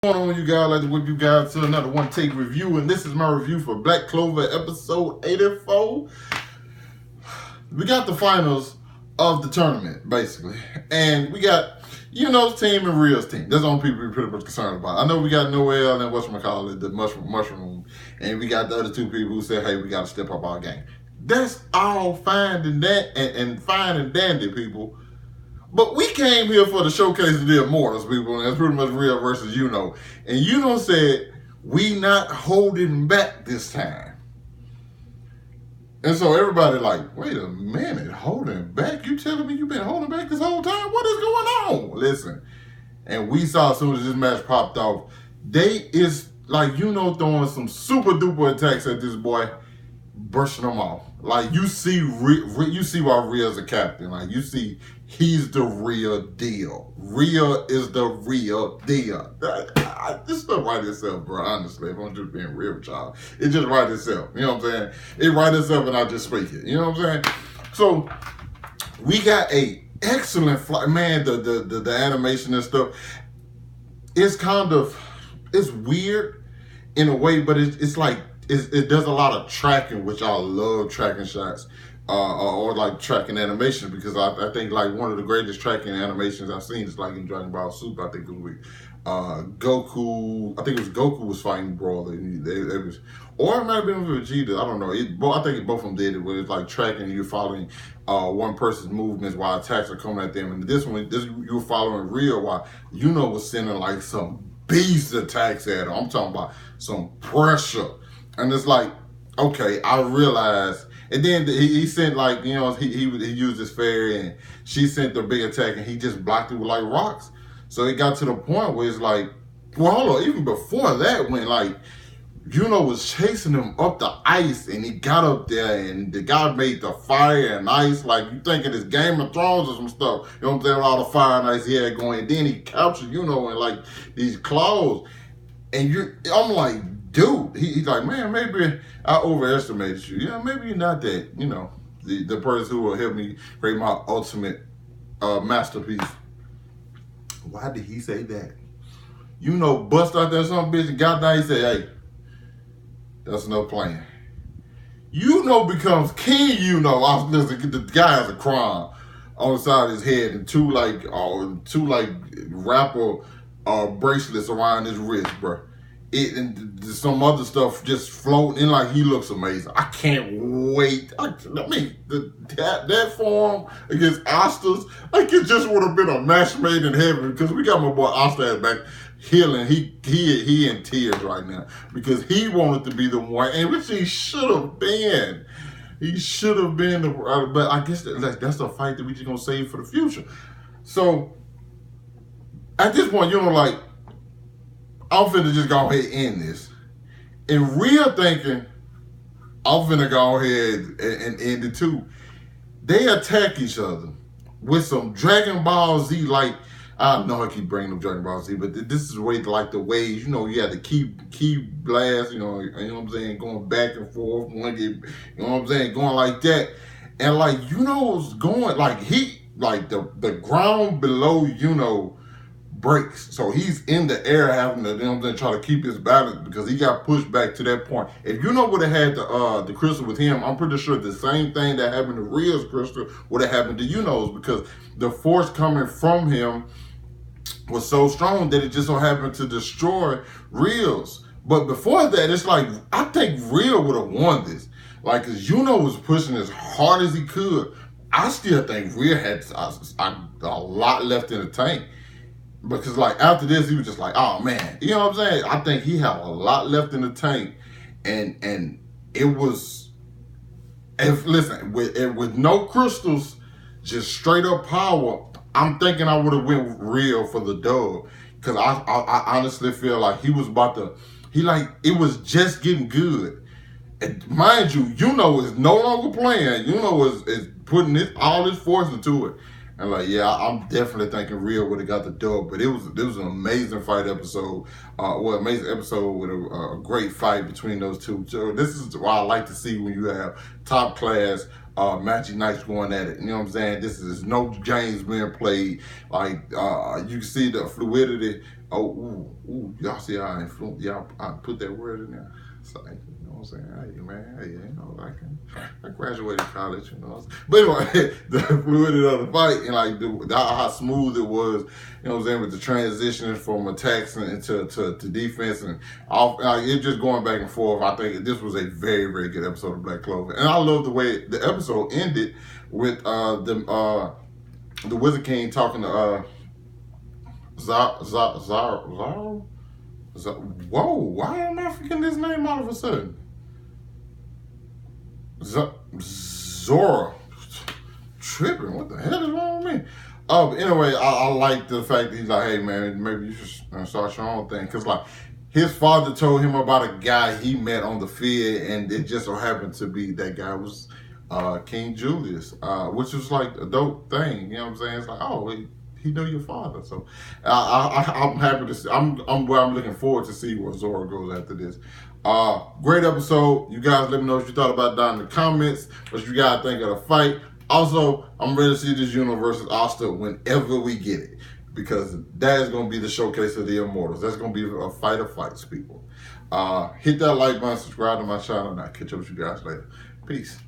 Going on, you guys? I'd like to whip you guys to another one take review, and this is my review for Black Clover episode 84. We got the finals of the tournament, basically, and we got Yuno's team and Rill's team. That's the only people we're pretty much concerned about. I know we got Noel and whatchamacallit, the mushroom, and we got the other two people who said, hey, we got to step up our game. That's all fine and fine and dandy, people. But we came here for the showcase of the Immortals, people, and that's pretty much Rill versus Yuno. And Yuno said, we not holding back this time. And so everybody like, wait a minute, holding back? You telling me you've been holding back this whole time? What is going on? Listen, and we saw as soon as this match popped off, they is like Yuno throwing some super duper attacks at this boy, brushing them off. Like you see why Rill's a captain. Like you see, he's the real deal. Rill is the real deal. This stuff write itself, bro. Honestly, if I'm just being real with y'all, it just write itself. You know what I'm saying? It write itself, and I just speak it. You know what I'm saying? So we got a excellent flight, man. The animation and stuff. It's it's weird in a way, but it's like. It does a lot of tracking, which I love tracking shots, or like tracking animation, because I think like one of the greatest tracking animations I've seen is like in Dragon Ball Super. I think it was with Goku. I think it was Goku was fighting Broly. Or it might have been with Vegeta. I don't know. I think both of them did it, where it's like tracking and you're following one person's movements while attacks are coming at them. And this you were following Rill while Yuno was sending like some beast attacks at him. I'm talking about some pressure. And it's like, okay, I realized. And then he sent like, he used his fairy and she sent the big attack and he just blocked it with like rocks. So it got to the point where it's like, well, hold on, even before that, when like, Yuno was chasing him up the ice and he got up there and the guy made the fire and ice, like you thinking it's Game of Thrones or some stuff. You know what I'm saying? All the fire and ice he had going. And then he captured Yuno in like these claws. And I'm like, dude, he's like, man, maybe I overestimated you. Yeah, maybe you're not that, the person who will help me create my ultimate masterpiece. Why did he say that? Yuno bust out there some bitch and got down. He said, hey, that's no plan. Yuno becomes King Yuno. Listen, the guy has a crown on the side of his head and two rapper bracelets around his wrist, bro. And some other stuff just floating in, like he looks amazing. I can't wait. That form against Astas, like it just would have been a match made in heaven, because we got my boy Asta back healing. He in tears right now because he wanted to be the one, and which he should have been. He should have been but I guess that's a fight that we just gonna save for the future. So at this point, like, I'm finna just go ahead and end this. And Rill thinking, I'm finna go ahead and end it too. They attack each other with some Dragon Ball Z, like, I know I keep bringing up Dragon Ball Z, but this is the way, like the waves, you had the key blast, you know what I'm saying, going back and forth, going like that. And like, Yuno's going, like, the ground below Yuno breaks. So he's in the air having to, try to keep his balance because he got pushed back to that point. If Yuno would have had the crystal with him, I'm pretty sure the same thing that happened to Rill's crystal would have happened to Yuno's, because the force coming from him was so strong that it just so happened to destroy Rill's. But before that, it's like, I think Rill would have won this. Like, because Yuno was pushing as hard as he could. I still think Rill had a lot left in the tank. Because, like, after this, he was just like, oh, man. You know what I'm saying? I think he had a lot left in the tank. And it was, with no crystals, just straight up power, I'm thinking I would have went Rill for the dub. Because I honestly feel like he was about to, it was just getting good. And mind you, Yuno is no longer playing. Yuno is putting all his force into it. And like, yeah, I'm definitely thinking Rill would have got the dub, but it was an amazing fight episode. Amazing episode with a great fight between those two. So this is what I like to see when you have top class Magic Knights going at it. You know what I'm saying? This is no games being played. Like you can see the fluidity. Y'all see how I put that word in there. So, you know what I'm saying? Hey man, hey, you know, I graduated college, you know. But anyway, the fluidity of the fight and like how smooth it was, you know what I'm saying, with the transition from attacks to defense and off, it just going back and forth. I think this was a very, very good episode of Black Clover, and I love the way the episode ended with the Wizard King talking to Zaro. Whoa, why am I forgetting his name all of a sudden? Zora. Tripping, what the hell is wrong with me? But anyway, I like the fact that he's like, hey man, maybe you should start your own thing. Because like, his father told him about a guy he met on the field, and it just so happened to be that guy was King Julius, which was like a dope thing, you know what I'm saying? It's like, oh, he knew your father, so I'm happy to see. I'm looking forward to see where Zora goes after this. Great episode. You guys let me know what you thought about that in the comments. What you guys think of the fight. Also, I'm ready to see this Yuno versus Asta whenever we get it, because that is going to be the showcase of the Immortals. That's going to be a fight of fights, people. Hit that like button, subscribe to my channel, and I'll catch up with you guys later. Peace.